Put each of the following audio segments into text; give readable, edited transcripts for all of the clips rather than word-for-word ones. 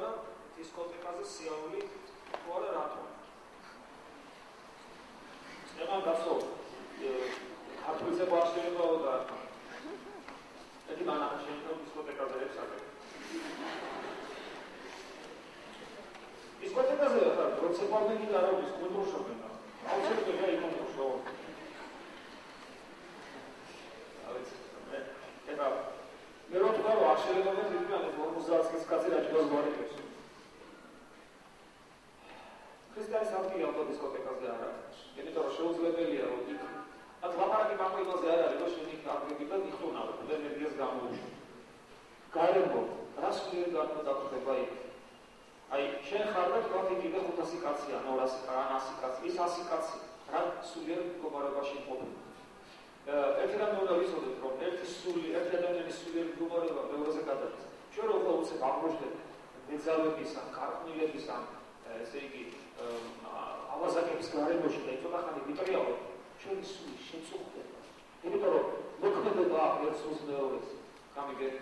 არა დისკოტეკაზე სიარული თუ არა რატო. Stefan Gasso, ქართულზე გვაშენებაო და ერთი მანახა შეიძლება დისკოტეკაზე ეცადე. დისკოტეკაზე ხარ, როცა პარლამენტი და არა დისკუტირობენ. აუცილებლია იკონტროლო. მე რო თქვა რომ არ შეიძლება თვითონ 50 წლის კაცი რაჭიდას გვარიკებს. ქრისტიანი სამთი ავტო დისკოტეკაზე არ არის. იმიტომ რომ შეუძლებელია რომ იქ აქ ლაპარაკი ბანკოზე არ არის, რომ შენ იქ აღდგები და იხუნავ, და ენერგიას გამოუშვი. გარემო, რას შეიძლება დაგხვდება იქ? აი, შენ ხარ და თქვა კიდე 500 კაცია, 200 კაცი, ის 100 კაცი, რა სულიერ მდგომარეობაში ყოფილი. ერთი რამ უნდა ვიცოდეთ, რომ ერთი ადამიანის სულიერ მდგომარეობა მეორეზე გადადის. ჩვენ რო უცებ აღმოჩნდეთ მეძავების ან ქარხნილების ან ესე იგი ავაზაკების გარემოში და იცოდა ხანი ვიტრიალო, ჩვენი სული შეწუხდება. იმიტომ რომ მოქმედება ერთ სულს მეორეს. გამიგეთ?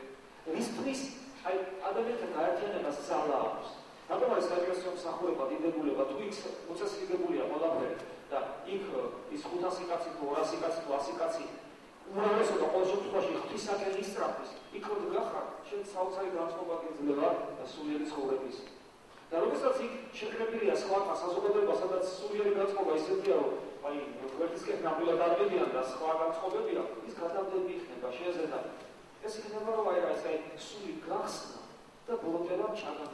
რისთვის აი ადამიანთა გაერთიანებას ძალა აქვს. რატომ არის საეკლესიო მსახურება, დიდებულება, თუ იქ უწესრიგებულია ყველაფერი და იქ ის 500 კაცი თუ 200 კაცი თუ 100 კაცი უმრავლესობა ყოველ შემთხვევაში ღვთისაკენ ისწრაფვის, იქ რო დგახარ, შენ საოცარი განწყობა გეძლევა სულიერი ცხოვრების. და როდესაც იქ შეკრებილია სხვათა საზოგადოება, სადაც სულიერი განწყობა ისეთია, რომ აი ვერტისკენ ნამდვილად არ მედიან და სხვა განწყობებია, ის გადამდები იქნება, შეეძება. ეს იქნება რომ აი სული გახსნა და ბოლომდე ჩაგა